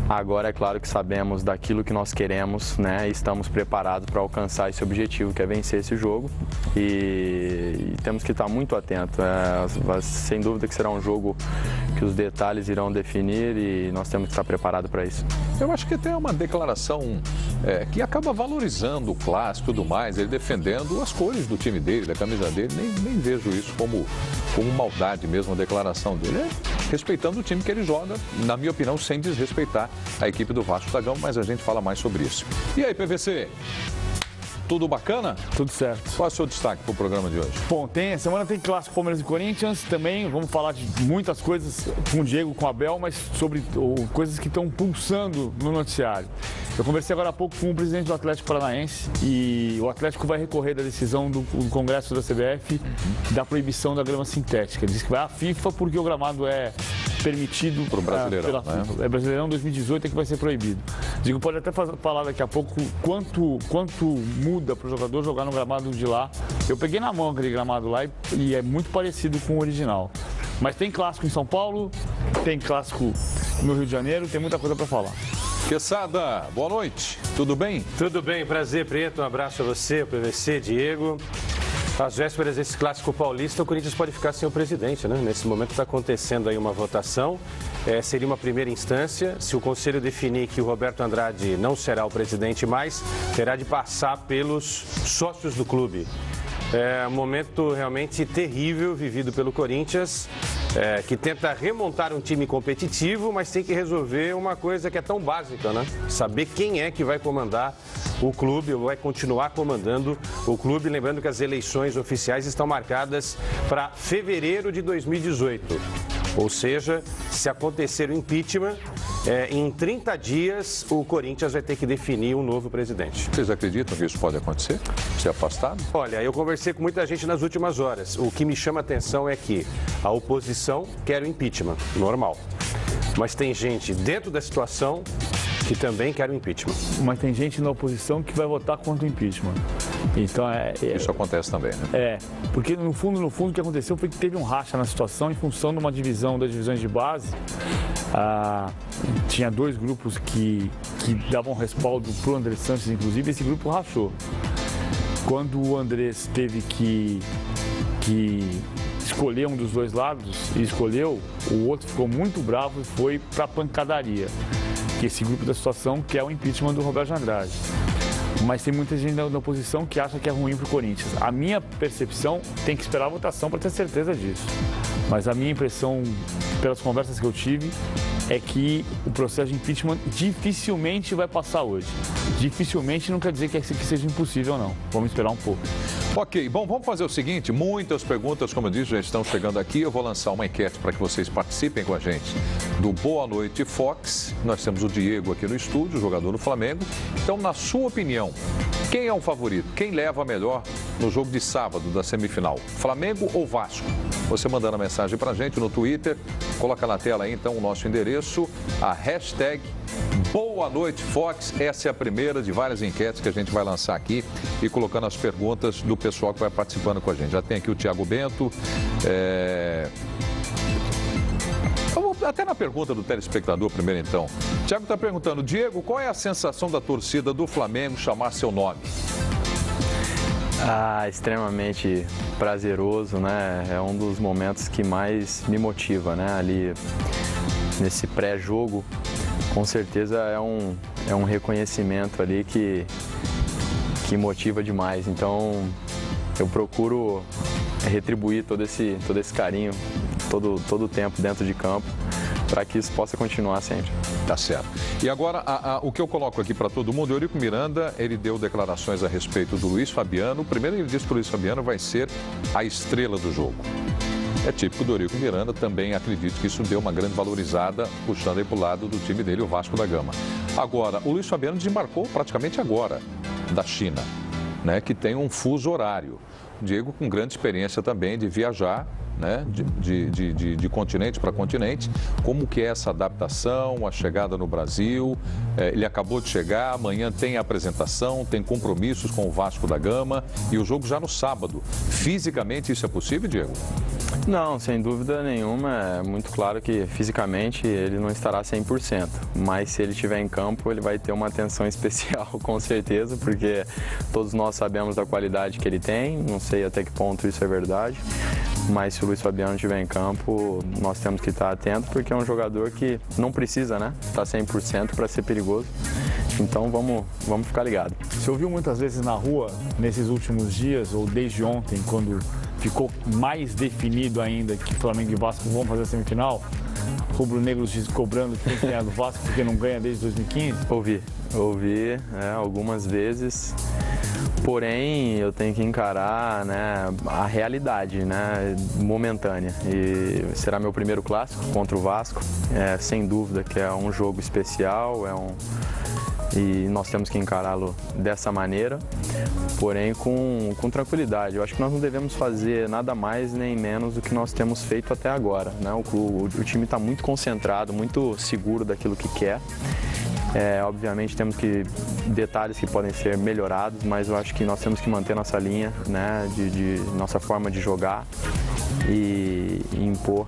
Agora é claro que sabemos daquilo que nós queremos, né? E estamos preparados para alcançar esse objetivo, que é vencer esse jogo. E temos que estar muito atentos. Sem dúvida que será um jogo que os detalhes irão definir e nós temos que estar preparados para isso. Eu acho que até é uma declaração que acaba valorizando o clássico e tudo mais, ele defendendo as cores do time dele, da camisa dele. Nem vejo isso como maldade mesmo, a declaração dele. Respeitando o time que ele joga, na minha opinião, sem desrespeitar a equipe do Vasco da Gama, mas a gente fala mais sobre isso. E aí, PVC? Tudo bacana? Tudo certo. Qual é o seu destaque para o programa de hoje? Bom, semana tem clássico Palmeiras e Corinthians, também vamos falar de muitas coisas com o Diego, com o Abel, mas sobre coisas que estão pulsando no noticiário. Eu conversei agora há pouco com o presidente do Atlético Paranaense e o Atlético vai recorrer da decisão do Congresso da CBF da proibição da grama sintética. Ele diz que vai à FIFA porque o gramado é permitido para o Brasileirão, né? É Brasileirão 2018 é que vai ser proibido. Digo, pode até falar daqui a pouco quanto muda para o jogador jogar no gramado de lá. Eu peguei na mão aquele gramado lá e é muito parecido com o original. Mas tem clássico em São Paulo, tem clássico no Rio de Janeiro, tem muita coisa para falar. Quesada, boa noite, tudo bem? Tudo bem, prazer, Preto, um abraço a você, o PVC, Diego. Às vésperas desse clássico paulista, o Corinthians pode ficar sem o presidente, né? Nesse momento está acontecendo aí uma votação, seria uma primeira instância. Se o Conselho definir que o Roberto Andrade não será o presidente mais, terá de passar pelos sócios do clube. É um momento realmente terrível vivido pelo Corinthians, que tenta remontar um time competitivo, mas tem que resolver uma coisa que é tão básica, né? Saber quem é que vai comandar o clube ou vai continuar comandando o clube. Lembrando que as eleições oficiais estão marcadas para fevereiro de 2018. Ou seja, se acontecer o impeachment, em 30 dias o Corinthians vai ter que definir um novo presidente. Vocês acreditam que isso pode acontecer? Ser afastado? Olha, eu conversei com muita gente nas últimas horas. O que me chama a atenção é que a oposição quer o impeachment, normal. Mas tem gente dentro da situação que também quer o impeachment. Mas tem gente na oposição que vai votar contra o impeachment. Então isso acontece também, né? Porque no fundo o que aconteceu foi que teve um racha na situação em função de uma divisão das divisões de base. Tinha dois grupos que davam respaldo para o André Sanches, inclusive, esse grupo rachou. Quando o Andrés teve que escolher um dos dois lados e escolheu, o outro ficou muito bravo e foi para a pancadaria. Que esse grupo da situação quer o impeachment do Roberto Andrade. Mas tem muita gente na oposição que acha que é ruim para o Corinthians. A minha percepção, tem que esperar a votação para ter certeza disso. Mas a minha impressão, pelas conversas que eu tive, é que o processo de impeachment dificilmente vai passar hoje. Dificilmente não quer dizer que seja impossível, não. Vamos esperar um pouco. Ok, bom, vamos fazer o seguinte, muitas perguntas, como eu disse, já estão chegando aqui. Eu vou lançar uma enquete para que vocês participem com a gente do Boa Noite Fox. Nós temos o Diego aqui no estúdio, jogador do Flamengo. Então, na sua opinião, quem é o favorito? Quem leva a melhor no jogo de sábado da semifinal? Flamengo ou Vasco? Você mandando a mensagem para a gente no Twitter, coloca na tela aí então o nosso endereço, a hashtag Boa Noite Fox. Essa é a primeira de várias enquetes que a gente vai lançar aqui e colocando as perguntas do pessoal que vai participando com a gente. Já tem aqui o Thiago Bento. Até na pergunta do telespectador primeiro então. O Thiago está perguntando, Diego, qual é a sensação da torcida do Flamengo chamar seu nome? Extremamente prazeroso, né? É um dos momentos que mais me motiva, né? Ali nesse pré-jogo, com certeza é um reconhecimento ali que motiva demais. Então eu procuro retribuir todo esse carinho, todo o tempo dentro de campo, para que isso possa continuar sempre. Tá certo. E agora, o que eu coloco aqui para todo mundo, o Eurico Miranda, ele deu declarações a respeito do Luiz Fabiano. Primeiro ele disse que o Luiz Fabiano vai ser a estrela do jogo. É típico do Eurico Miranda, também acredito que isso deu uma grande valorizada, puxando aí para o lado do time dele, o Vasco da Gama. Agora, o Luiz Fabiano desembarcou praticamente agora da China, né, que tem um fuso horário. Diego com grande experiência também de viajar, né, de continente para continente, como que é essa adaptação, a chegada no Brasil. Ele acabou de chegar, amanhã tem a apresentação, tem compromissos com o Vasco da Gama e o jogo já no sábado. Fisicamente isso é possível, Diego? Não, sem dúvida nenhuma, é muito claro que fisicamente ele não estará 100%, mas se ele estiver em campo ele vai ter uma atenção especial, com certeza, porque todos nós sabemos da qualidade que ele tem, não sei até que ponto isso é verdade, mas se o Luís Fabiano estiver em campo, nós temos que estar atentos, porque é um jogador que não precisa, né, estar 100% para ser perigoso, então vamos ficar ligados. Você ouviu muitas vezes na rua, nesses últimos dias, ou desde ontem, quando ficou mais definido ainda que Flamengo e Vasco vão fazer a semifinal, rubro-negros cobrando que tem que ganhar do Vasco porque não ganha desde 2015? Ouvi algumas vezes, porém eu tenho que encarar, né, a realidade, né, momentânea, e será meu primeiro clássico contra o Vasco, sem dúvida que é um jogo especial, e nós temos que encará-lo dessa maneira, porém com tranquilidade. Eu acho que nós não devemos fazer nada mais nem menos do que nós temos feito até agora, né? O time está muito concentrado, muito seguro daquilo que quer. Obviamente temos detalhes que podem ser melhorados, mas eu acho que nós temos que manter nossa linha, né, de nossa forma de jogar e impor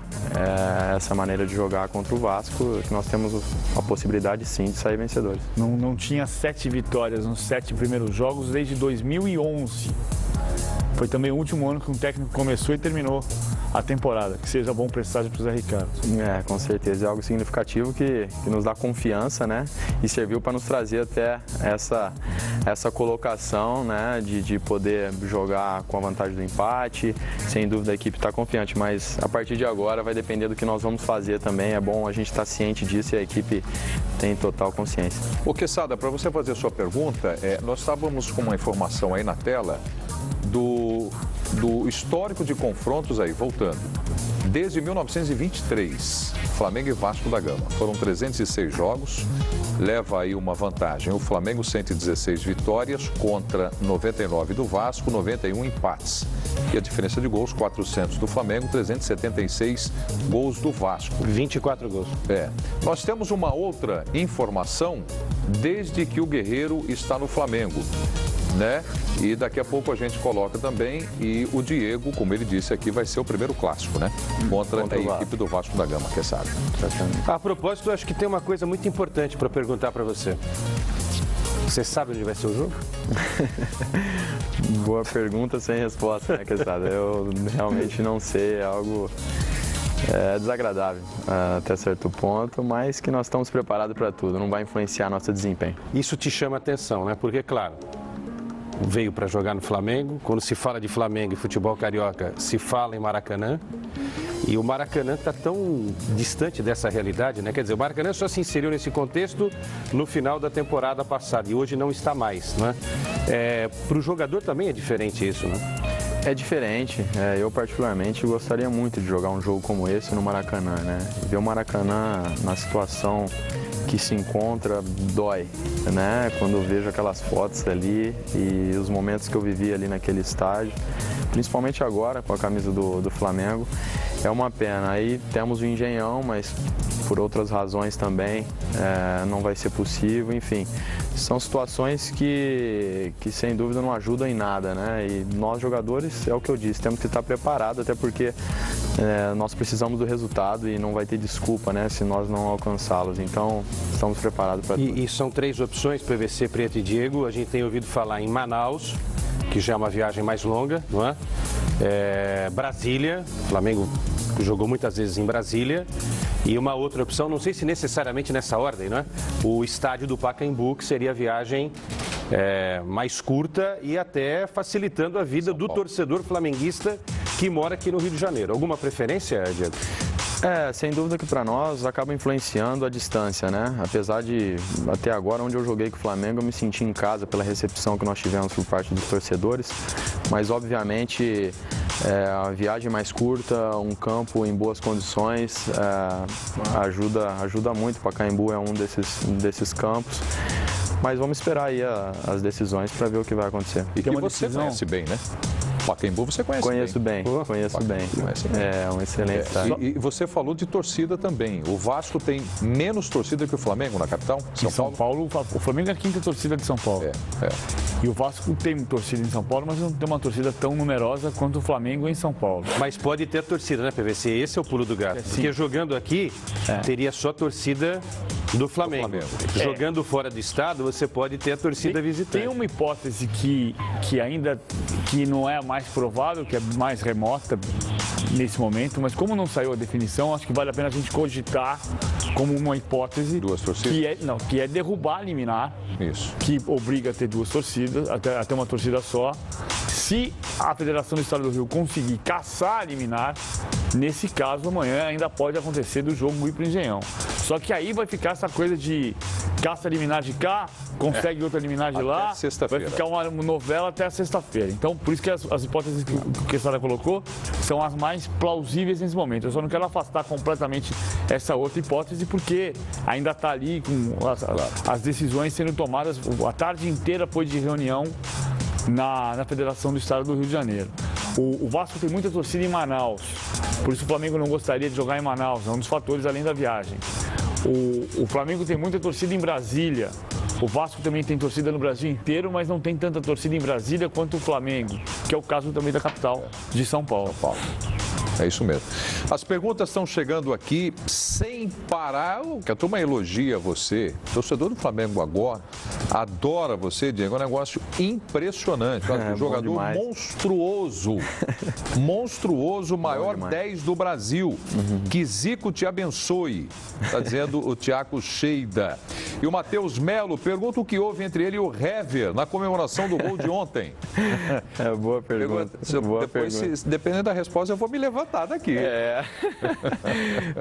essa maneira de jogar contra o Vasco, que nós temos a possibilidade sim de sair vencedores. Não tinha 7 vitórias nos 7 primeiros jogos desde 2011. Foi também o último ano que um técnico começou e terminou a temporada. Que seja bom presságio para o Zé Ricardo. Com certeza. É algo significativo que nos dá confiança, né? E serviu para nos trazer até essa colocação, né? De poder jogar com a vantagem do empate. Sem dúvida a equipe está confiante, mas a partir de agora vai depender do que nós vamos fazer também. É bom a gente estar ciente disso e a equipe tem total consciência. Ô Quesada, para você fazer a sua pergunta, nós estávamos com uma informação aí na tela do histórico de confrontos aí, voltando. Desde 1923, Flamengo e Vasco da Gama. Foram 306 jogos, leva aí uma vantagem. O Flamengo 116 vitórias contra 99 do Vasco, 91 empates. E a diferença de gols, 400 do Flamengo, 376 gols do Vasco. 24 gols. Nós temos uma outra informação desde que o Guerreiro está no Flamengo, né? E daqui a pouco a gente coloca também, e o Diego, como ele disse aqui, vai ser o primeiro clássico, né? Contra a equipe do Vasco da Gama, que sabe. A propósito, acho que tem uma coisa muito importante para perguntar para você. Você sabe onde vai ser o jogo? Boa pergunta sem resposta, né, Quesada? Eu realmente não sei, é algo desagradável até certo ponto, mas que nós estamos preparados para tudo, não vai influenciar nosso desempenho. Isso te chama atenção, né? Porque, claro, veio para jogar no Flamengo. Quando se fala de Flamengo e futebol carioca, se fala em Maracanã. E o Maracanã está tão distante dessa realidade, né? Quer dizer, o Maracanã só se inseriu nesse contexto no final da temporada passada e hoje não está mais, né? Para o jogador também é diferente isso, né? É diferente. Eu particularmente gostaria muito de jogar um jogo como esse no Maracanã, né? Ver o Maracanã na situação que se encontra dói, né? Quando eu vejo aquelas fotos ali e os momentos que eu vivi ali naquele estádio, principalmente agora com a camisa do Flamengo, é uma pena. Aí temos o Engenhão, mas por outras razões também não vai ser possível, enfim. São situações que sem dúvida não ajudam em nada, né? E nós jogadores, é o que eu disse, temos que estar preparados, até porque nós precisamos do resultado e não vai ter desculpa, né, se nós não alcançá-los. Então, estamos preparados para tudo. E são 3 opções, PVC, Preto e Diego. A gente tem ouvido falar em Manaus, que já é uma viagem mais longa, não é? Brasília, o Flamengo jogou muitas vezes em Brasília. E uma outra opção, não sei se necessariamente nessa ordem, né? O estádio do Pacaembu, que seria a viagem mais curta e até facilitando a vida do torcedor flamenguista que mora aqui no Rio de Janeiro. Alguma preferência, Diego? Sem dúvida que para nós acaba influenciando a distância, né? Apesar de, até agora, onde eu joguei com o Flamengo, eu me senti em casa pela recepção que nós tivemos por parte dos torcedores, mas obviamente a viagem mais curta, um campo em boas condições, ajuda muito. Pacaembu é um desses campos, mas vamos esperar aí as decisões para ver o que vai acontecer. E que você conhece bem, né? Pacaembu você conhece Conheço bem, conheço bem. É um excelente estádio. E você falou de torcida também. O Vasco tem menos torcida que o Flamengo na capital? São Paulo, o Flamengo é a quinta torcida de São Paulo. E o Vasco tem torcida em São Paulo, mas não tem uma torcida tão numerosa quanto o Flamengo em São Paulo. Mas pode ter torcida, né, PVC? Esse é o pulo do gato. Porque jogando aqui, teria só torcida do Flamengo. Jogando fora do estado, você pode ter a torcida visitante. Tem uma hipótese que não é a mais provável, que é mais remota nesse momento, mas como não saiu a definição, acho que vale a pena a gente cogitar como uma hipótese. Duas torcidas? Que é derrubar a liminar, que obriga a ter duas torcidas, até uma torcida só. Se a Federação do Estado do Rio conseguir caçar a liminar, nesse caso amanhã ainda pode acontecer do jogo ir para o Engenhão. Só que aí vai ficar essa coisa de caça a liminar de cá, consegue outra liminar de lá, vai ficar uma novela até a sexta-feira. Então, por isso que as hipóteses que a senhora colocou são as mais plausíveis nesse momento. Eu só não quero afastar completamente essa outra hipótese, porque ainda está ali com as decisões sendo tomadas. A tarde inteira foi de reunião na Federação do Estado do Rio de Janeiro. O Vasco tem muita torcida em Manaus, por isso o Flamengo não gostaria de jogar em Manaus, é um dos fatores além da viagem. O Flamengo tem muita torcida em Brasília, o Vasco também tem torcida no Brasil inteiro, mas não tem tanta torcida em Brasília quanto o Flamengo, que é o caso também da capital de São Paulo. É isso mesmo. As perguntas estão chegando aqui sem parar. Que a turma elogia você. O torcedor do Flamengo agora adora você, Diego. É um negócio impressionante. Um jogador monstruoso. Monstruoso, maior 10 do Brasil. Que Zico te abençoe. Está dizendo o Tiago Sheida. E o Matheus Melo pergunta o que houve entre ele e o Hever na comemoração do gol de ontem. Boa pergunta. Dependendo da resposta, eu vou me levantar daqui.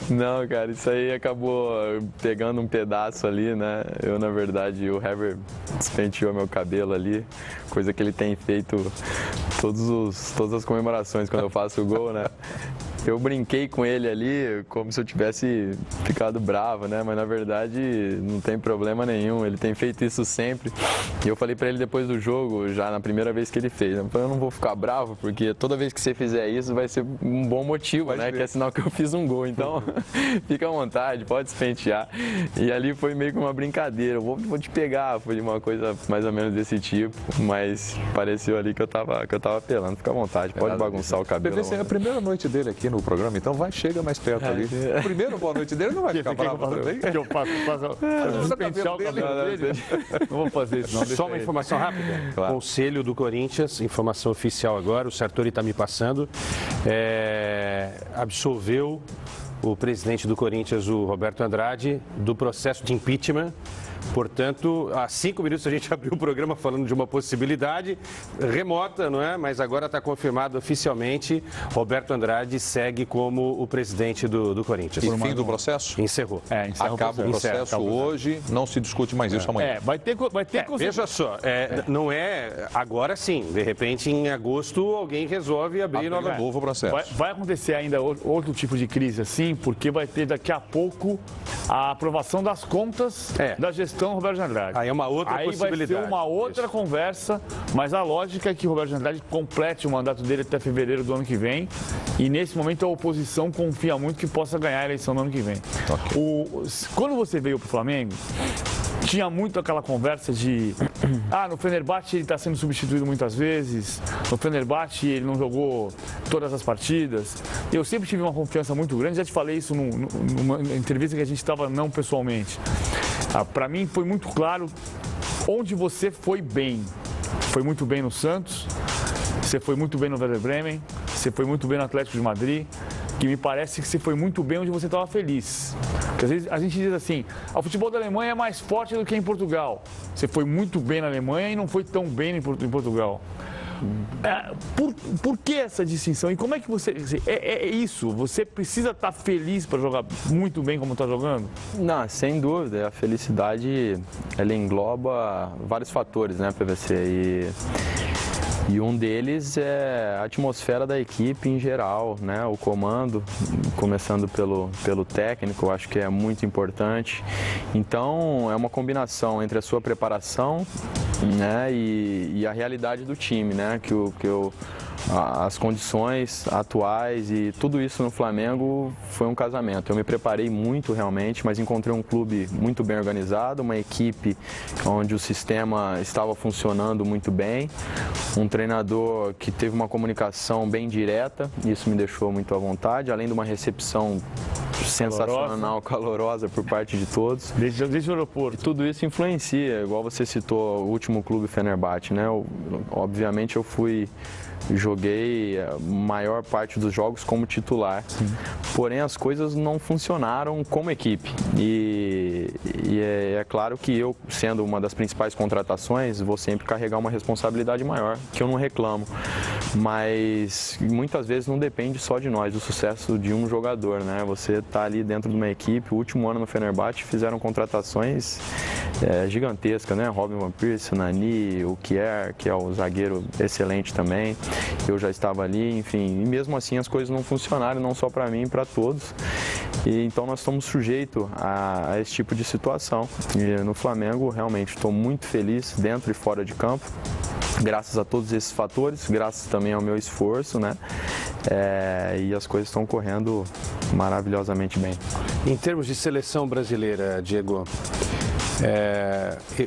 Não, cara, isso aí acabou pegando um pedaço ali, né? Eu, na verdade, o Hever despenteou meu cabelo ali, coisa que ele tem feito todas as comemorações quando eu faço o gol, né? Eu brinquei com ele ali como se eu tivesse ficado bravo, né? Mas na verdade não tem problema nenhum. Ele tem feito isso sempre. E eu falei pra ele depois do jogo, já na primeira vez que ele fez, eu falei, eu não vou ficar bravo, porque toda vez que você fizer isso vai ser um bom motivo, né? Que é sinal que eu fiz um gol. Então, fica à vontade, pode se pentear. E ali foi meio que uma brincadeira. Eu vou te pegar, foi uma coisa mais ou menos desse tipo. Mas pareceu ali que eu tava apelando. Fica à vontade, pode bagunçar o cabelo. É a primeira noite dele aqui no programa, então chega mais perto ali. O primeiro boa noite dele não vai ficar bravo também. Que eu faço pentear o cabelo dele? Não vou fazer isso, não. Só uma informação rápida. Claro. Conselho do Corinthians, informação oficial agora, o Sartori está me passando, absolveu o presidente do Corinthians, o Roberto Andrade, do processo de impeachment. Portanto, há 5 minutos a gente abriu o programa falando de uma possibilidade remota, não é? Mas agora está confirmado oficialmente, Roberto Andrade segue como o presidente do Corinthians. E fim do processo? Encerrou. Acaba o processo hoje, não se discute mais isso amanhã. Vai ter veja só, não é agora sim, de repente em agosto alguém resolve abrir novo processo. Vai acontecer ainda outro tipo de crise assim, porque vai ter daqui a pouco a aprovação das contas da gestão Roberto Andrade. Aí é uma outra possibilidade. Vai ser uma outra conversa, mas a lógica é que o Roberto Andrade complete o mandato dele até fevereiro do ano que vem, e nesse momento a oposição confia muito que possa ganhar a eleição no ano que vem. Quando você veio para o Flamengo, tinha muito aquela conversa de no Fenerbahçe ele está sendo substituído muitas vezes, no Fenerbahçe ele não jogou todas as partidas. Eu sempre tive uma confiança muito grande, já te falei isso numa entrevista que a gente estava não pessoalmente. Para mim foi muito claro onde você foi bem. Foi muito bem no Santos, você foi muito bem no Werder Bremen, você foi muito bem no Atlético de Madrid, que me parece que você foi muito bem onde você estava feliz. Porque às vezes a gente diz assim, o futebol da Alemanha é mais forte do que em Portugal. Você foi muito bem na Alemanha e não foi tão bem em Portugal. Por que essa distinção? E como é que você... É isso, você precisa estar feliz para jogar muito bem como está jogando? Não, sem dúvida. A felicidade, ela engloba vários fatores, né, PVC? E um deles é a atmosfera da equipe em geral, né? O comando, começando pelo técnico, eu acho que é muito importante. Então, é uma combinação entre a sua preparação, né, e a realidade do time, né? Que as condições atuais e tudo isso no Flamengo foi um casamento. Eu me preparei muito realmente, mas encontrei um clube muito bem organizado, uma equipe onde o sistema estava funcionando muito bem, um treinador que teve uma comunicação bem direta, isso me deixou muito à vontade, além de uma recepção sensacional, calorosa por parte de todos. Desde o aeroporto. E tudo isso influencia, igual você citou o último clube Fenerbahçe, né? Obviamente eu joguei a maior parte dos jogos como titular, porém as coisas não funcionaram como equipe e é claro que eu, sendo uma das principais contratações, vou sempre carregar uma responsabilidade maior, que eu não reclamo, mas muitas vezes não depende só de nós, do sucesso de um jogador, né? Você está ali dentro de uma equipe, o último ano no Fenerbahçe fizeram contratações gigantescas, né? Robin Van Persie, Nani, o Kier, que é o zagueiro excelente também. Eu já estava ali, enfim, e mesmo assim as coisas não funcionaram, não só para mim, para todos. E então nós estamos sujeitos a esse tipo de situação. E no Flamengo, realmente, estou muito feliz dentro e fora de campo, graças a todos esses fatores, graças também ao meu esforço, né? E as coisas estão correndo maravilhosamente bem. Em termos de seleção brasileira, Diego,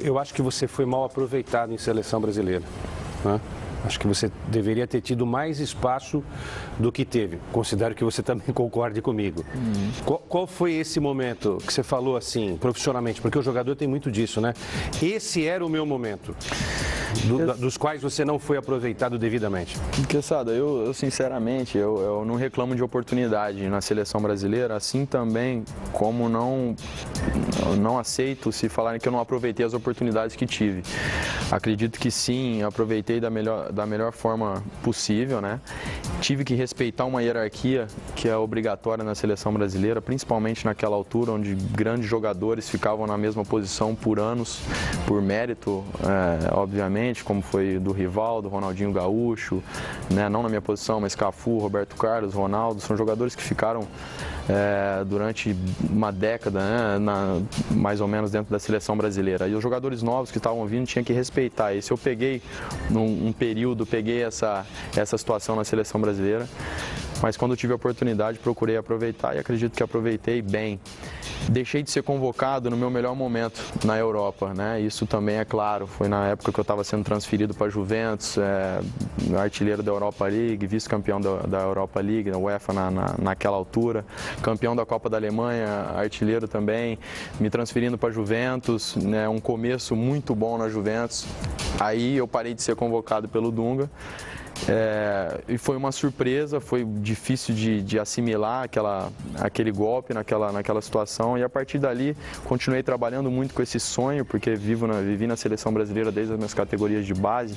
eu acho que você foi mal aproveitado em seleção brasileira, né? Acho que você deveria ter tido mais espaço do que teve. Considero que você também concorde comigo. Qual foi esse momento que você falou assim, profissionalmente? Porque o jogador tem muito disso, né? Esse era o meu momento, dos quais você não foi aproveitado devidamente. Quesada, eu sinceramente, eu não reclamo de oportunidade na seleção brasileira, assim também como não aceito se falarem que eu não aproveitei as oportunidades que tive. Acredito que sim, aproveitei da melhor forma possível, né? Tive que respeitar uma hierarquia que é obrigatória na seleção brasileira, principalmente naquela altura onde grandes jogadores ficavam na mesma posição por anos, por mérito, obviamente, como foi do Rivaldo, Ronaldinho Gaúcho, né? Não na minha posição, mas Cafu, Roberto Carlos, Ronaldo, são jogadores que ficaram durante uma década, né? Mais ou menos dentro da seleção brasileira. E os jogadores novos que estavam vindo tinham que respeitar isso. Eu peguei num período, essa situação na seleção brasileira, mas quando eu tive a oportunidade procurei aproveitar e acredito que aproveitei bem. Deixei de ser convocado no meu melhor momento na Europa, né? Isso também é claro, foi na época que eu estava sendo transferido para a Juventus, artilheiro da Europa League, vice-campeão da Europa League, da UEFA naquela altura, campeão da Copa da Alemanha, artilheiro também, me transferindo para a Juventus, né? Um começo muito bom na Juventus, aí eu parei de ser convocado pelo Dunga. E foi uma surpresa, foi difícil de assimilar aquele golpe naquela situação e a partir dali continuei trabalhando muito com esse sonho, porque vivi na seleção brasileira desde as minhas categorias de base,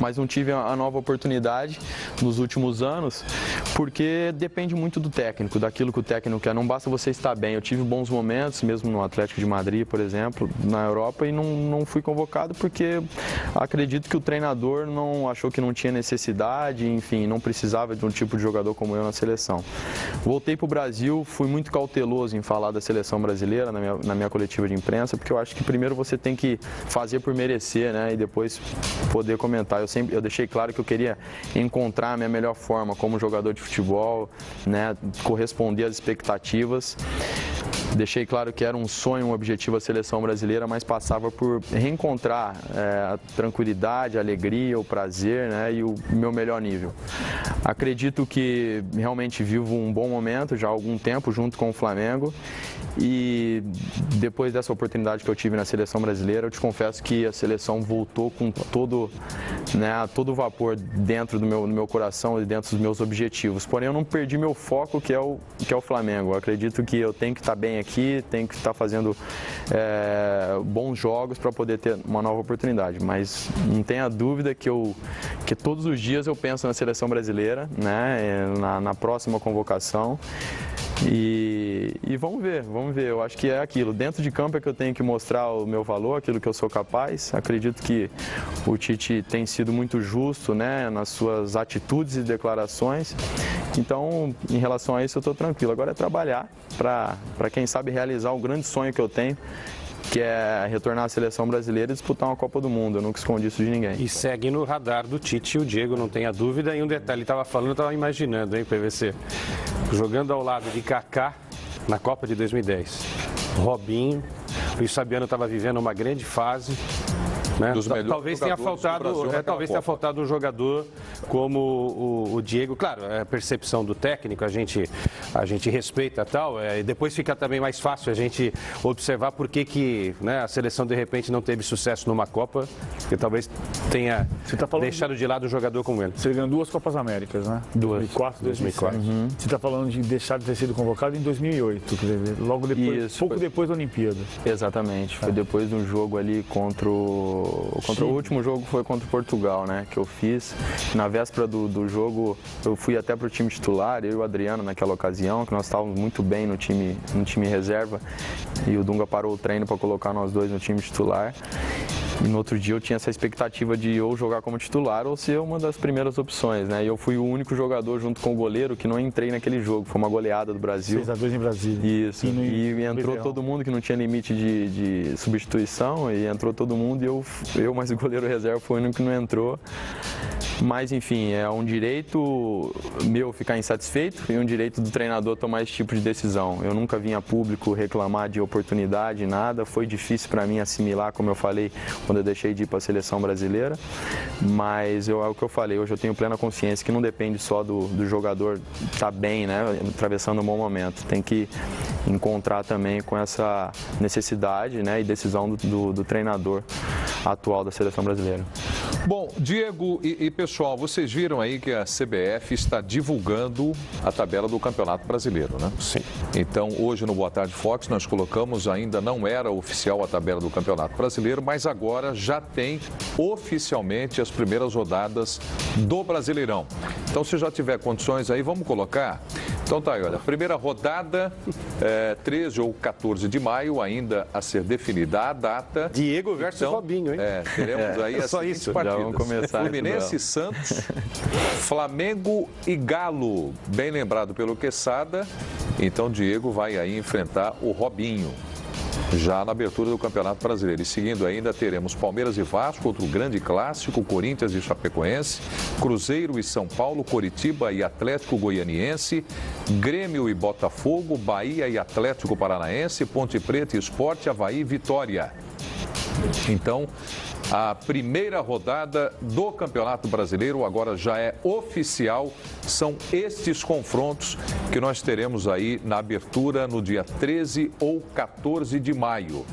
mas não tive a nova oportunidade nos últimos anos, porque depende muito do técnico, daquilo que o técnico quer, não basta você estar bem. Eu tive bons momentos, mesmo no Atlético de Madrid, por exemplo, na Europa, e não fui convocado porque acredito que o treinador não achou que não tinha necessidade, enfim, não precisava de um tipo de jogador como eu na seleção. Voltei para o Brasil, fui muito cauteloso em falar da seleção brasileira na minha coletiva de imprensa, porque eu acho que primeiro você tem que fazer por merecer, né, e depois poder comentar. Eu deixei claro que eu queria encontrar a minha melhor forma como jogador de futebol, né, corresponder às expectativas. Deixei claro que era um sonho, um objetivo a seleção brasileira, mas passava por reencontrar a tranquilidade, a alegria, o prazer, né, e o meu melhor nível. Acredito que realmente vivo um bom momento já há algum tempo junto com o Flamengo e depois dessa oportunidade que eu tive na seleção brasileira, eu te confesso que a seleção voltou com todo o vapor dentro do meu coração e dentro dos meus objetivos. Porém, eu não perdi meu foco, que é o Flamengo. Eu acredito que eu tenho que estar bem aqui, tenho que estar fazendo bons jogos para poder ter uma nova oportunidade. Mas não tenha dúvida que todos os dias eu penso na seleção brasileira, né, na próxima convocação. E vamos ver. Eu acho que é aquilo. Dentro de campo é que eu tenho que mostrar o meu valor, aquilo que eu sou capaz. Acredito que o Tite tem sido muito justo, né, nas suas atitudes e declarações. Então, em relação a isso, eu estou tranquilo. Agora é trabalhar para quem sabe, realizar o grande sonho que eu tenho, que é retornar à seleção brasileira e disputar uma Copa do Mundo. Eu nunca escondi isso de ninguém. E segue no radar do Tite, o Diego, não tenha dúvida. E um detalhe, ele estava falando, eu estava imaginando, hein, PVC? Jogando ao lado de Kaká na Copa de 2010. Robinho, Luiz Fabiano estava vivendo uma grande fase. Né? Talvez tenha faltado um jogador como o Diego. Claro, é a percepção do técnico, a gente respeita tal, e depois fica também mais fácil a gente observar por que né, a seleção de repente não teve sucesso numa Copa, que talvez tenha deixado de lado um jogador como ele. Você ganhou 2 Copas Américas, né? 2004 e 2004. Uhum. Você está falando de deixar de ter sido convocado em 2008, quer dizer, logo depois, isso, pouco depois da Olimpíada. Exatamente, foi depois de um jogo ali contra o último jogo, foi contra o Portugal, né, que eu fiz. Na véspera do jogo, eu fui até para o time titular, eu e o Adriano naquela ocasião, que nós estávamos muito bem no time reserva, e o Dunga parou o treino para colocar nós dois no time titular. E no outro dia eu tinha essa expectativa de ou jogar como titular ou ser uma das primeiras opções, né? E eu fui o único jogador junto com o goleiro que não entrei naquele jogo. Foi uma goleada do Brasil. 6-2 em Brasília. Isso. E entrou todo mundo que não tinha limite de substituição, e entrou todo mundo, e eu mais o goleiro reserva foi o único que não entrou. Mas, enfim, é um direito meu ficar insatisfeito e um direito do treinador tomar esse tipo de decisão. Eu nunca vim a público reclamar de oportunidade, nada. Foi difícil para mim assimilar, como eu falei, quando eu deixei de ir para a seleção brasileira. Mas é o que eu falei, hoje eu tenho plena consciência que não depende só do jogador estar bem, né, atravessando um bom momento. Tem que encontrar também com essa necessidade, né, e decisão do treinador atual da seleção brasileira. Bom, Diego e pessoal, vocês viram aí que a CBF está divulgando a tabela do Campeonato Brasileiro, né? Sim. Então, hoje no Boa Tarde Fox, nós colocamos, ainda não era oficial a tabela do Campeonato Brasileiro, mas agora já tem oficialmente as primeiras rodadas do Brasileirão. Então, se já tiver condições aí, vamos colocar. Então tá aí, olha, primeira rodada, 13 ou 14 de maio, ainda a ser definida a data. Diego versus Robinho, hein? Teremos aí as seguintes partidas. Vamos começar. Fluminense e Santos, Flamengo e Galo, bem lembrado pelo Quesada. Então Diego vai aí enfrentar o Robinho, já na abertura do Campeonato Brasileiro. E seguindo ainda teremos Palmeiras e Vasco, outro grande clássico, Corinthians e Chapecoense, Cruzeiro e São Paulo, Coritiba e Atlético Goianiense, Grêmio e Botafogo, Bahia e Atlético Paranaense, Ponte Preta e Sport, Avaí e Vitória. Então, a primeira rodada do Campeonato Brasileiro agora já é oficial. São estes confrontos que nós teremos aí na abertura no dia 13 ou 14 de maio.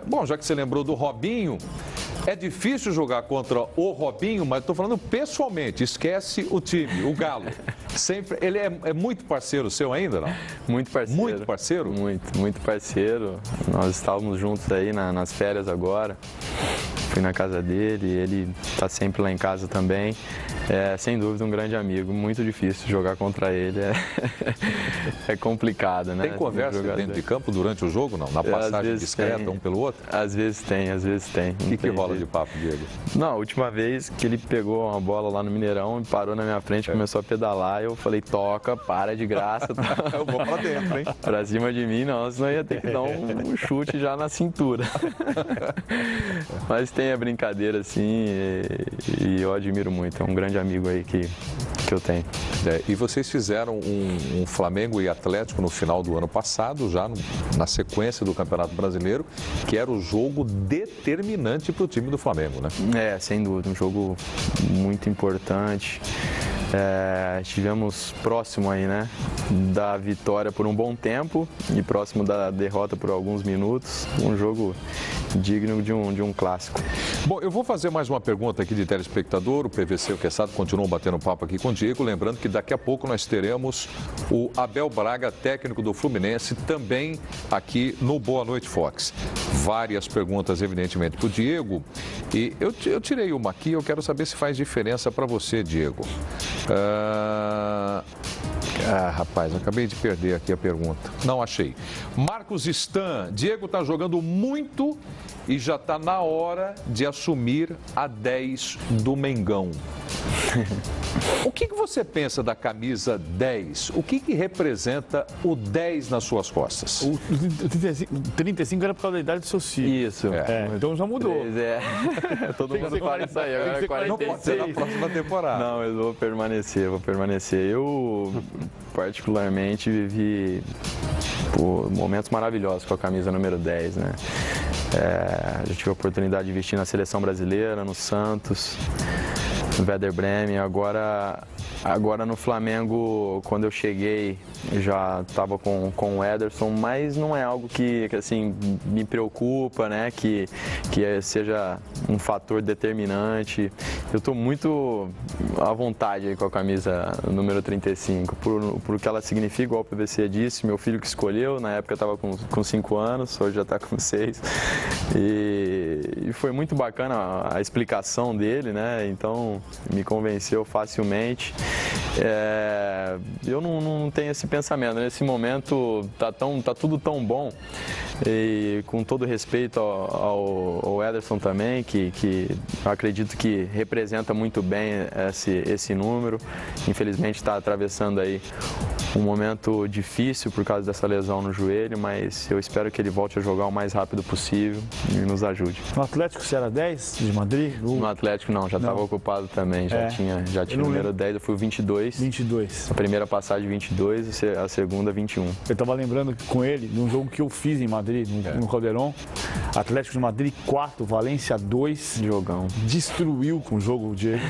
Bom, já que você lembrou do Robinho, é difícil jogar contra o Robinho, mas estou falando pessoalmente, esquece o time, o Galo. Sempre, ele é muito parceiro seu ainda, não? Muito parceiro. Muito parceiro? Muito parceiro. Nós estávamos juntos aí nas férias agora. Fui na casa dele, ele está sempre lá em casa também. Sem dúvida um grande amigo, muito difícil jogar contra ele, é complicado, né? Tem conversa dentro de campo durante o jogo, não? Na passagem discreta um pelo outro? Às vezes tem. O que rola de papo, Diego? Não, a última vez que ele pegou uma bola lá no Mineirão e parou na minha frente, começou a pedalar, eu falei, toca, para de graça. Eu vou pra dentro, hein? Pra cima de mim, não, senão ia ter que dar um chute já na cintura. Mas tem a brincadeira, assim, e eu admiro muito, é um grande amigo aí que eu tenho. E vocês fizeram um Flamengo e Atlético no final do ano passado, já na sequência do Campeonato Brasileiro, que era o jogo determinante para o time do Flamengo, né? Sem dúvida, um jogo muito importante. Estivemos próximo aí, né, da vitória por um bom tempo e próximo da derrota por alguns minutos. Um jogo digno de um clássico. Bom, eu vou fazer mais uma pergunta aqui de telespectador. O PVC e o Quesada continuam batendo papo aqui com o Diego. Lembrando que daqui a pouco nós teremos o Abel Braga, técnico do Fluminense, também aqui no Boa Noite Fox. Várias perguntas, evidentemente, para o Diego. E eu tirei uma aqui, eu quero saber se faz diferença para você, Diego. Rapaz, acabei de perder aqui a pergunta. Não achei. Marcos Stan, Diego está jogando muito e já está na hora de assumir a 10 do Mengão. O que você pensa da camisa 10? O que representa o 10 nas suas costas? O 35 era por causa da idade do seu filho. Isso. Então já mudou. Todo mundo fala isso aí, agora é 46. Não pode ser na próxima temporada. Não, eu vou permanecer. Eu, particularmente, vivi momentos maravilhosos com a camisa número 10, né? Já tive a oportunidade de vestir na Seleção Brasileira, no Santos, no Werder Bremen. Agora no Flamengo, quando eu cheguei, já estava com o Ederson, mas não é algo que assim, me preocupa, né? Que seja um fator determinante. Eu estou muito à vontade aí com a camisa número 35, por que ela significa, igual o PVC disse, meu filho que escolheu, na época eu estava com 5 anos, hoje já está com 6. E foi muito bacana a explicação dele, né? Então me convenceu facilmente. Eu não tenho esse pensamento. Nesse momento tá tudo tão bom, e com todo respeito ao Ederson também, que eu acredito que representa muito bem esse número. Infelizmente está atravessando aí um momento difícil por causa dessa lesão no joelho, mas eu espero que ele volte a jogar o mais rápido possível e nos ajude. No Atlético você era 10 de Madrid? No Atlético não, já estava ocupado também, já tinha o número 10, eu fui o 22. 22. A primeira passagem 22, a segunda 21. Eu estava lembrando com ele, num jogo que eu fiz em Madrid, no Caldeirão, Atlético de Madrid 4, Valência 2. Jogão. Destruiu com o jogo o Diego.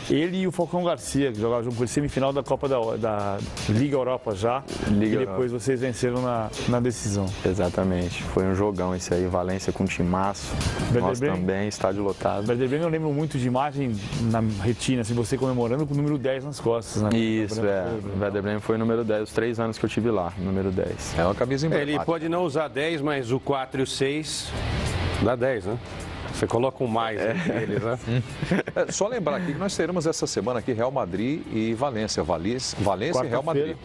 Ele e o Falcão Garcia, que jogavam junto com ele, semifinal da Copa da Liga Europa já. E depois vocês venceram na decisão. Exatamente. Foi um jogão esse aí, Valência com timaço. Nós também, estádio lotado. Werder Bremen eu lembro muito de imagem na retina, assim, você comemorando com o número 10 nas costas. Né? Isso, o Werder Bremen foi o número 10, os 3 anos que eu tive lá, número 10. É uma camisa emblemática. Ele pode não usar 10, mas o 4 e o 6 dá 10, né? Você coloca um mais entre eles, né? Só lembrar aqui que nós teremos essa semana aqui Real Madrid e Valência. Valência e Real Madrid.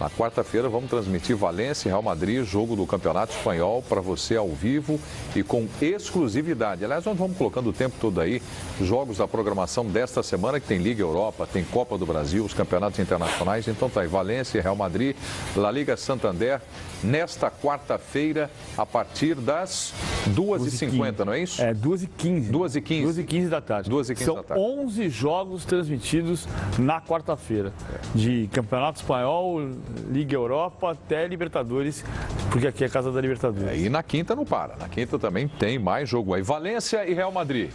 Na quarta-feira vamos transmitir Valência e Real Madrid, jogo do Campeonato Espanhol, para você ao vivo e com exclusividade. Aliás, nós vamos colocando o tempo todo aí jogos da programação desta semana, que tem Liga Europa, tem Copa do Brasil, os campeonatos internacionais. Então tá aí, Valência e Real Madrid, La Liga Santander, nesta quarta-feira, a partir das 2h50, não é isso? 2h15. 2h15. 2h15 da tarde. 2h15 da tarde. São 11 jogos transmitidos na quarta-feira. De Campeonato Espanhol, Liga Europa até Libertadores, porque aqui é a casa da Libertadores. E na quinta não para. Na quinta também tem mais jogo aí. Valência e Real Madrid.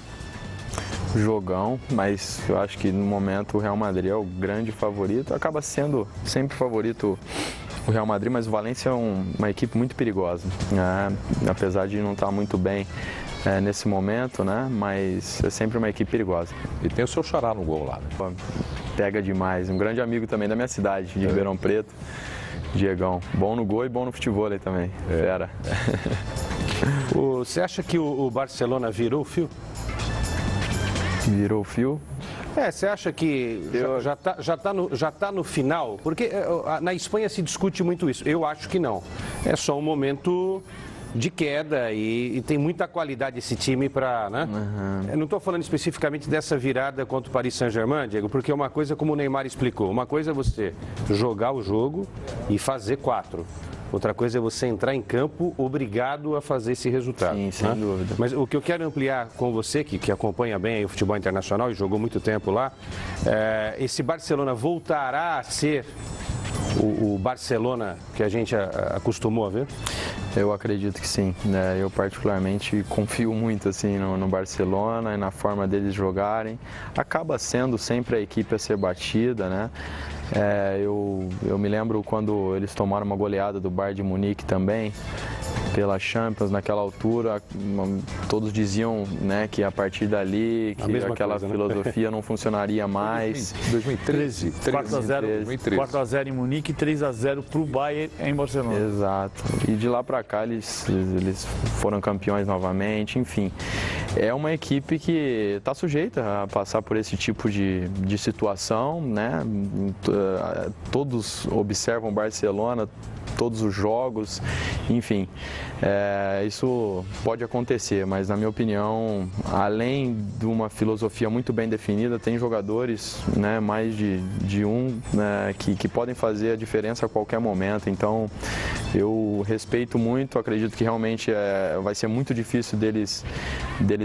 Jogão, mas eu acho que no momento o Real Madrid é o grande favorito. Acaba sendo sempre favorito o Real Madrid, mas o Valência é uma equipe muito perigosa, né? Apesar de não estar muito bem nesse momento, né? Mas é sempre uma equipe perigosa. E tem o seu xará no gol lá, né? Pega demais. Um grande amigo também da minha cidade, de Ribeirão Preto, Diegão. Bom no gol e bom no futebol aí também. Fera. Você acha que o Barcelona virou o fio? Virou o fio? Você acha que já tá no final? Porque na Espanha se discute muito isso. Eu acho que não. É só um momento de queda e tem muita qualidade esse time para, né? Eu não estou falando especificamente dessa virada contra o Paris Saint-Germain, Diego, porque é uma coisa, como o Neymar explicou, uma coisa é você jogar o jogo e fazer 4. Outra coisa é você entrar em campo obrigado a fazer esse resultado. Sim, sem dúvida. Mas o que eu quero ampliar com você, que acompanha bem aí o futebol internacional e jogou muito tempo lá, esse Barcelona voltará a ser o Barcelona que a gente acostumou a ver? Eu acredito que sim, né? Eu particularmente confio muito assim no Barcelona e na forma deles jogarem. Acaba sendo sempre a equipe a ser batida, né? Eu me lembro quando eles tomaram uma goleada do Bayern de Munique também, pela Champions, naquela altura, todos diziam, né, que a partir dali, que aquela filosofia não funcionaria mais. 2013. 4x0 em Munique e 3x0 para o Bayern em Barcelona. Exato. E de lá para cá eles foram campeões novamente, enfim. É uma equipe que está sujeita a passar por esse tipo de situação, né? Todos observam Barcelona, todos os jogos, enfim. Isso pode acontecer, mas na minha opinião, além de uma filosofia muito bem definida, tem jogadores, né, mais de um, né, que podem fazer a diferença a qualquer momento. Então eu respeito muito, acredito que realmente vai ser muito difícil deles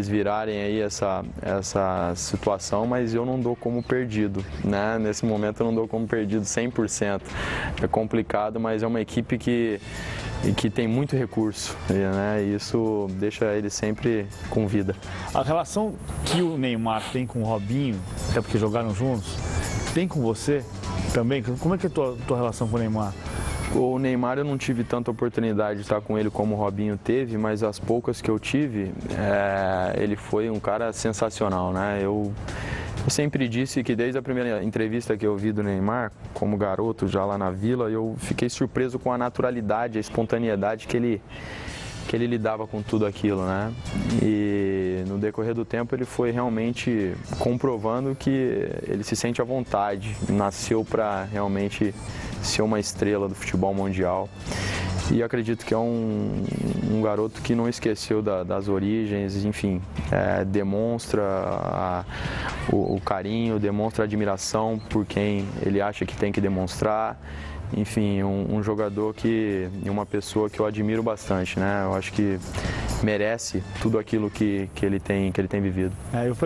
virarem aí essa situação, mas eu não dou como perdido, né? Nesse momento eu não dou como perdido 100%. É complicado, mas é uma equipe que tem muito recurso, né? E isso deixa ele sempre com vida. A relação que o Neymar tem com o Robinho, até porque jogaram juntos, tem com você também? Como é que é a tua relação com o Neymar? O Neymar eu não tive tanta oportunidade de estar com ele como o Robinho teve, mas as poucas que eu tive, ele foi um cara sensacional, né? Eu sempre disse que desde a primeira entrevista que eu vi do Neymar, como garoto já lá na Vila, eu fiquei surpreso com a naturalidade, a espontaneidade que ele lidava com tudo aquilo, né? E no decorrer do tempo ele foi realmente comprovando que ele se sente à vontade, nasceu para realmente ser uma estrela do futebol mundial. E acredito que é um garoto que não esqueceu das origens, enfim, demonstra o carinho, demonstra a admiração por quem ele acha que tem que demonstrar. Enfim, um jogador e uma pessoa que eu admiro bastante, né? Eu acho que merece tudo aquilo que ele tem vivido. Eu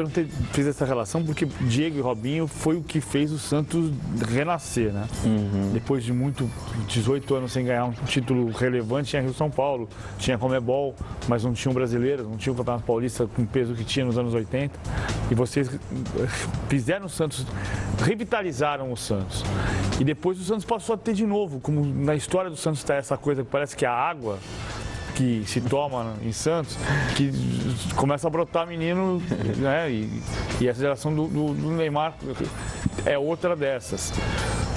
fiz essa relação porque Diego e Robinho foi o que fez o Santos renascer, né? Uhum. Depois de 18 anos sem ganhar um título relevante, tinha Rio São Paulo, tinha Conmebol, mas não tinha um brasileiro, não tinha o Campeonato Paulista com o peso que tinha nos anos 80. E vocês fizeram o Santos, revitalizaram o Santos. E depois o Santos passou a ter de novo, como na história do Santos está essa coisa que parece que é a água que se toma em Santos, que começa a brotar menino, né? E essa geração do Neymar é outra dessas.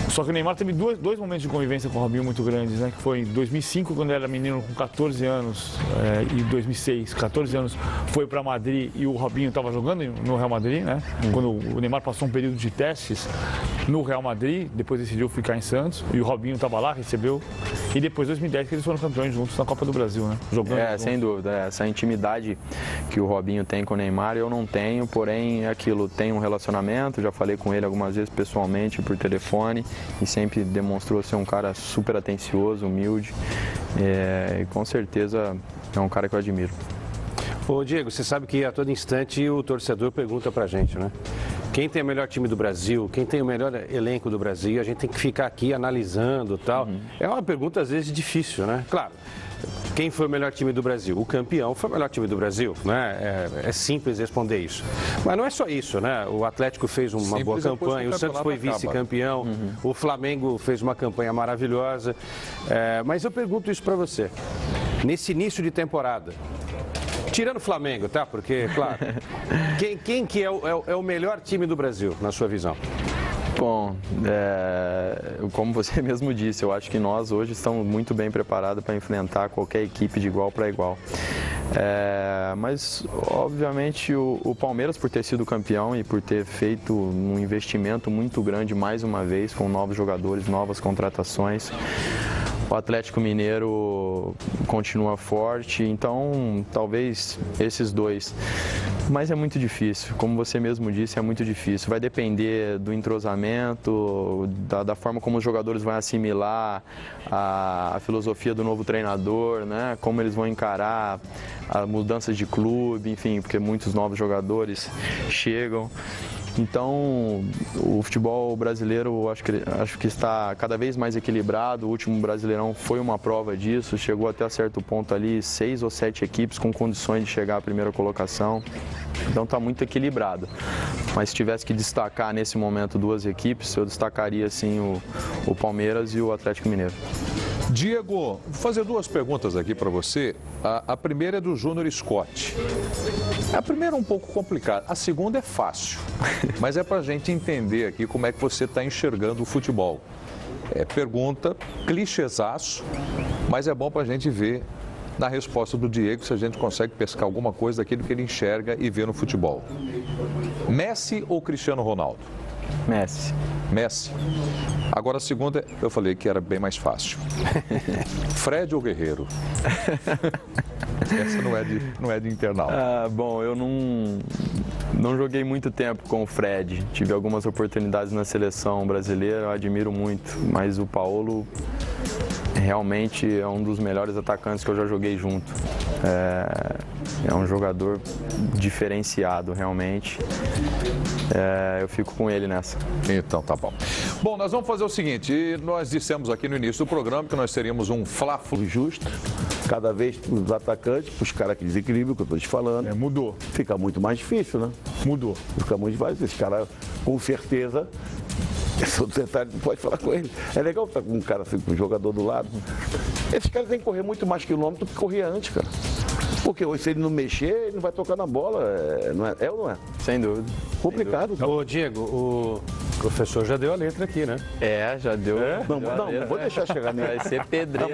Só que o Neymar teve dois momentos de convivência com o Robinho muito grandes, né? Que foi em 2005, quando ele era menino com 14 anos, e em 2006, 14 anos, foi para Madrid e o Robinho estava jogando no Real Madrid, né? Quando o Neymar passou um período de testes no Real Madrid, depois decidiu ficar em Santos, e o Robinho estava lá, recebeu. E depois, em 2010, que eles foram campeões juntos na Copa do Brasil, né? Jogando juntos. Sem dúvida. Essa intimidade que o Robinho tem com o Neymar, eu não tenho, porém, tem um relacionamento, já falei com ele algumas vezes pessoalmente, por telefone, e sempre demonstrou ser um cara super atencioso, humilde, e com certeza é um cara que eu admiro. Ô Diego, você sabe que a todo instante o torcedor pergunta pra gente, né? Quem tem o melhor time do Brasil, quem tem o melhor elenco do Brasil, a gente tem que ficar aqui analisando e tal. É uma pergunta às vezes difícil, né? Claro, quem foi o melhor time do Brasil? O campeão foi o melhor time do Brasil, né? É simples responder isso. Mas não é só isso, né? O Atlético fez uma boa campanha, o Santos foi vice-campeão, o Flamengo fez uma campanha maravilhosa. Mas eu pergunto isso pra você. Nesse início de temporada, tirando o Flamengo, tá? Porque, claro, quem que é o melhor time do Brasil, na sua visão? Bom, como você mesmo disse, eu acho que nós hoje estamos muito bem preparados para enfrentar qualquer equipe de igual para igual. Mas, obviamente, o Palmeiras, por ter sido campeão e por ter feito um investimento muito grande mais uma vez, com novos jogadores, novas contratações, o Atlético Mineiro continua forte, então talvez esses dois. Mas é muito difícil, como você mesmo disse, é muito difícil. Vai depender do entrosamento, da forma como os jogadores vão assimilar a filosofia do novo treinador, né? Como eles vão encarar as mudanças de clube, enfim, porque muitos novos jogadores chegam. Então, o futebol brasileiro acho que está cada vez mais equilibrado. O último Brasileirão foi uma prova disso. Chegou até certo ponto ali 6 ou 7 equipes com condições de chegar à primeira colocação. Então está muito equilibrado. Mas se tivesse que destacar nesse momento duas equipes, eu destacaria sim o Palmeiras e o Atlético Mineiro. Diego, vou fazer duas perguntas aqui para você. A primeira é do Júnior Scott. A primeira é um pouco complicada, a segunda é fácil, mas é para a gente entender aqui como é que você está enxergando o futebol. Pergunta, clichêzaço, mas é bom para a gente ver na resposta do Diego se a gente consegue pescar alguma coisa daquilo que ele enxerga e vê no futebol. Messi ou Cristiano Ronaldo? Messi. Messi. Agora a segunda, eu falei que era bem mais fácil. Fred ou Guerreiro? Essa não é de internauta. Bom, eu não joguei muito tempo com o Fred. Tive algumas oportunidades na seleção brasileira, eu admiro muito. Mas o Paulo realmente é um dos melhores atacantes que eu já joguei junto. É um jogador diferenciado, realmente. Eu fico com ele nessa. Então tá bom. Bom, nós vamos fazer o seguinte, nós dissemos aqui no início do programa que nós teríamos um Fla-Flu justo, cada vez para os atacantes, para os caras que desequilibram, que eu estou te falando. Mudou. Fica muito mais difícil, né? Mudou. Fica muito mais difícil. Esse cara, com certeza, esse outro detalhe não pode falar com ele. É legal estar com um cara assim, com um jogador do lado. Esses caras têm que correr muito mais quilômetro do que corria antes, cara. Porque hoje, se ele não mexer, ele não vai tocar na bola. É ou não é? Sem dúvida. Complicado. Ô, Diego, o professor já deu a letra aqui, né? Já deu. Não vou deixar chegar nele. Vai ser pedreiro.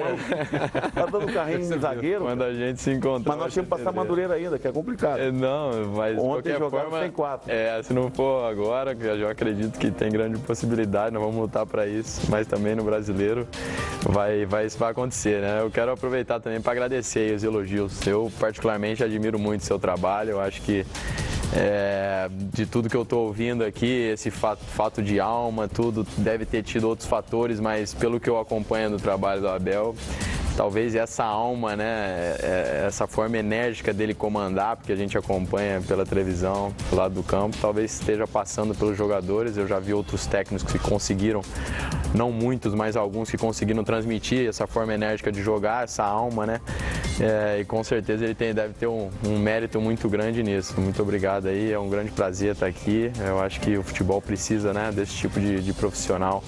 Tá dando carrinho de zagueiro. Quando a gente se encontrar. Mas nós temos que passar Madureira ainda, que é complicado. Não, mas ontem de qualquer forma, sem 4. Se não for agora, que eu acredito que tem grande possibilidade, nós vamos lutar para isso, mas também no brasileiro isso vai acontecer, né? Eu quero aproveitar também para agradecer os elogios. Eu particularmente admiro muito o seu trabalho, eu acho que de tudo que eu estou ouvindo aqui, esse fato de alma, tudo deve ter tido outros fatores, mas pelo que eu acompanho do trabalho do Abel, talvez essa alma, né, essa forma enérgica dele comandar, porque a gente acompanha pela televisão, do lado do campo, talvez esteja passando pelos jogadores. Eu já vi outros técnicos que conseguiram, não muitos, mas alguns que conseguiram transmitir essa forma enérgica de jogar, essa alma, né, e com certeza ele deve ter um mérito muito grande nisso. Muito obrigado aí, é um grande prazer estar aqui. Eu acho que o futebol precisa, né, desse tipo de profissional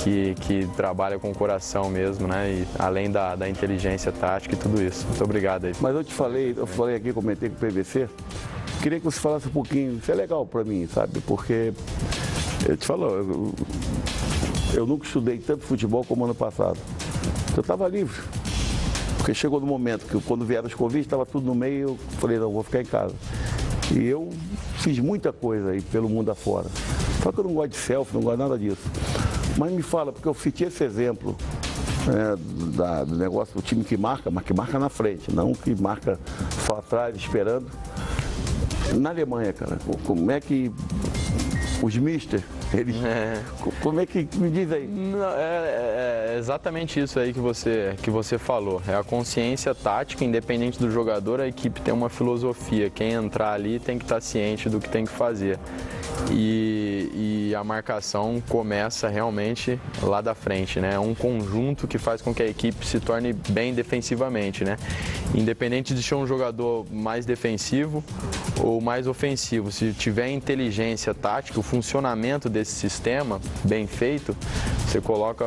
que trabalha com o coração mesmo, né, e além da inteligência tática e tudo isso. Muito obrigado aí. Mas eu falei aqui, comentei com o PVC, queria que você falasse um pouquinho, isso é legal para mim, sabe, porque eu te falo, eu nunca estudei tanto futebol como ano passado. Eu estava livre, porque chegou no momento que quando vieram os convites, estava tudo no meio, eu falei, não, vou ficar em casa. E eu fiz muita coisa aí pelo mundo afora. Só que eu não gosto de selfie, não gosto de nada disso. Mas me fala, porque eu fiquei esse exemplo do negócio do time que marca, mas que marca na frente, não que marca só atrás, esperando. Na Alemanha, cara, como é que os mister, eles... Como é que me diz aí? Não, é exatamente isso aí que você falou. É a consciência tática, independente do jogador, a equipe tem uma filosofia. Quem entrar ali tem que estar ciente do que tem que fazer. E a marcação começa realmente lá da frente, né? É um conjunto que faz com que a equipe se torne bem defensivamente, né? Independente de ser um jogador mais defensivo ou mais ofensivo, se tiver inteligência tática, o funcionamento desse sistema bem feito, você coloca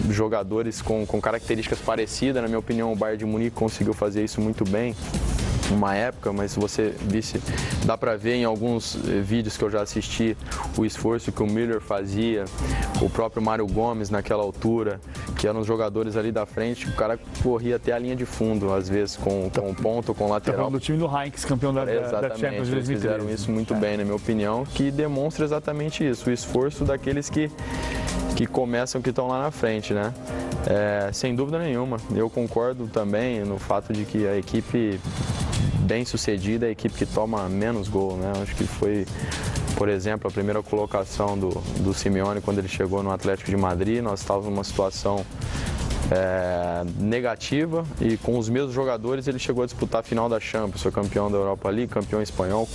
jogadores com características parecidas. Na minha opinião, o Bayern de Munique conseguiu fazer isso muito bem uma época, mas se você visse, dá para ver em alguns vídeos que eu já assisti o esforço que o Müller fazia, o próprio Mário Gomes naquela altura, que eram os jogadores ali da frente, o cara corria até a linha de fundo, às vezes com ponto, com lateral. Tá falando do time do Heinz, campeão da Champions Eles fizeram isso muito bem, na minha opinião, que demonstra exatamente isso, o esforço daqueles que começam, que estão lá na frente, né? Sem dúvida nenhuma, eu concordo também no fato de que a equipe bem sucedida é a equipe que toma menos gol, né? Acho que foi, por exemplo, a primeira colocação do Simeone quando ele chegou no Atlético de Madrid. Nós estávamos numa situação negativa e com os mesmos jogadores ele chegou a disputar a final da Champions, foi campeão da Europa League, campeão espanhol,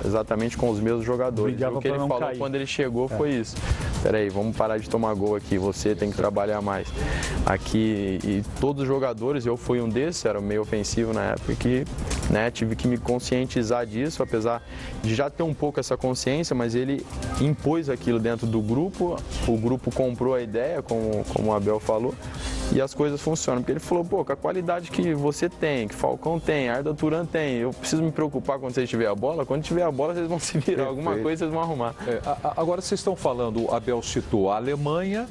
exatamente com os mesmos jogadores. O que ele falou cair. Quando ele chegou foi isso: peraí, vamos parar de tomar gol aqui, você tem que trabalhar mais aqui. E todos os jogadores, eu fui um desses, era meio ofensivo na época, que, né, tive que me conscientizar disso, apesar de já ter um pouco essa consciência, mas ele impôs aquilo dentro do grupo, o grupo comprou a ideia, como o Abel falou, e as coisas funcionam, porque ele falou, pô, com a qualidade que você tem, que Falcão tem, Arda Turan tem, eu preciso me preocupar quando vocês tiverem a bola, quando tiver a bola vocês vão se virar, alguma coisa vocês vão arrumar. Agora vocês estão falando, o Abel citou a Alemanha,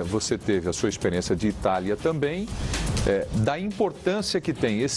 você teve a sua experiência de Itália também, da importância que tem esse